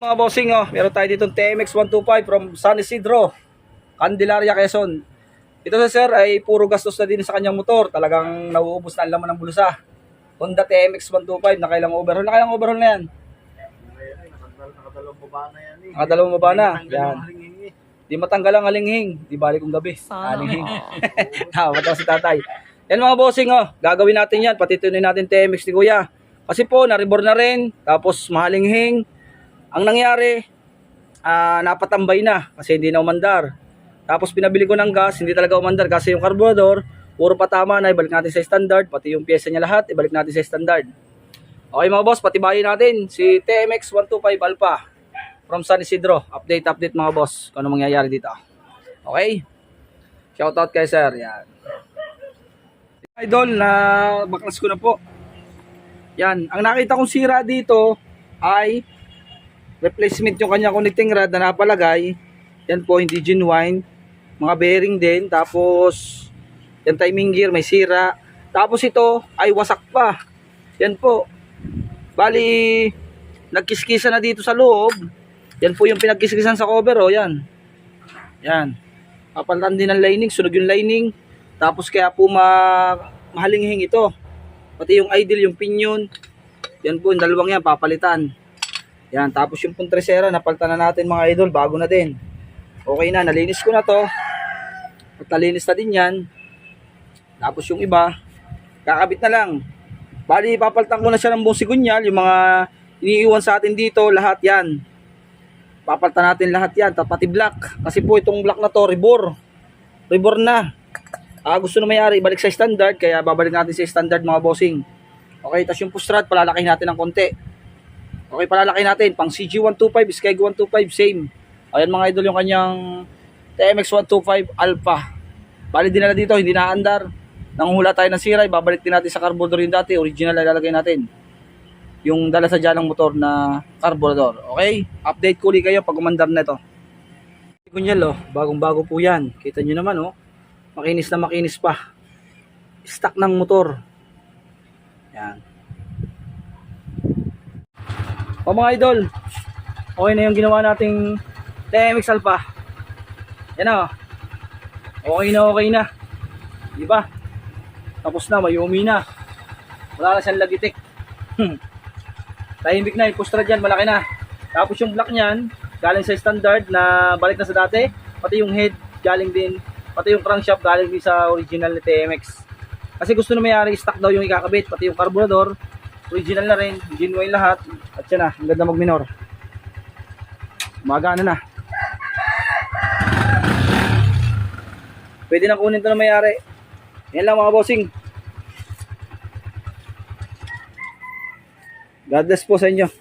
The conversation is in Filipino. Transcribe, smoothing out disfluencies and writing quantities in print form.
Mga bossing, oh, meron tayo ditong TMX 125 from San Isidro, Candelaria, Quezon. Ito sa sir ay puro gastos na din sa kanyang motor. Talagang nauubos na ang laman ng bulsa. Honda TMX 125, nakailang overhaul. Nakailang overhaul na yan? Nakadalawang baba na yan eh. Nakadalawang baba na. Yan. Yan. Di matanggal ang alinghing. Di balik kong gabi. Alinghing. Matawa si tatay. Yan mga bossing, oh. Gagawin natin yan. Pati tunin natin TMX ni Kuya. Kasi po, na-reborn na rin. Tapos mahalinghing. Ang nangyari, napatambay na kasi hindi na umandar. Tapos pinabili ko ng gas, hindi talaga umandar kasi yung carburetor, puro patama na, ibalik natin sa standard. Pati yung pyesa niya lahat, ibalik natin sa standard. Okay mga boss, patibayin natin si TMX 125 Alpha from San Isidro. Update mga boss kung ano mangyayari dito. Okay? Shoutout kay sir. Yan. Idol, na baklas ko na po. Yan. Ang nakita kong sira dito ay replacement yung kanya connecting rod na napalagay. Yan po, hindi genuine. Mga bearing din. Tapos, yan timing gear, may sira. Tapos ito ay wasak pa. Yan po. Bali, nagkiskisa na dito sa loob. Yan po yung pinagkiskisan sa cover, oh, yan. Yan. Papalitan din ng lining, sunog yung lining. Tapos kaya po mahalinghing ito. Pati yung idle, yung pinion. Yan po, yung dalawang yan, papalitan. Yan, tapos yung puntresera, napalitan na natin mga idol, bago na din. Okay na, nalinis ko na to. At nalinis na din yan. Tapos yung iba, kakabit na lang. Bali, papalitan ko na siya ng buong sigunyal, yung mga iniiwan sa atin dito, lahat yan. Papalitan natin lahat yan, pati black. Kasi po itong black na to, rebore. Rebore na. Gusto na may-ari, ibalik sa standard, kaya babalik natin sa standard mga bossing. Okay, tapos yung push rod, palalakihin natin ng konti. Okay, palalaki natin. Pang CG125, Skygue 125, same. Ayan mga idol yung kanyang TMX 125 Alpha. Bali dinala dito, hindi naandar. Nanguhula tayo ng sira, ibabalik din natin sa carburetor yung dati. Original na ilalagay natin. Yung dala sa dyan ng motor na carburetor. Okay? Update ko ulit kayo pag umandar na ito. Kunyal, oh. Bagong-bago po yan. Kita nyo naman, oh. Makinis na makinis pa. Stock ng motor. Yan. O mga idol, okay na yung ginawa nating TMX Alpha. Yan na, okay na. Diba? Tapos na, may umi na. Wala na siyang lagitik. Tahimik na, yung pustrad yan, malaki na. Tapos yung block niyan, galing sa standard na balik na sa dati. Pati yung head, galing din. Pati yung crankshaft, galing din sa original na TMX. Kasi gusto na may-ari, stock daw yung ikakabit. Pati yung carburetor, original na rin, genuine lahat. At yan na, ang ganda mag-minor. Magana na. Pwede na kunin ito na may-ari. Yan lang mga bossing. God bless po sa inyo.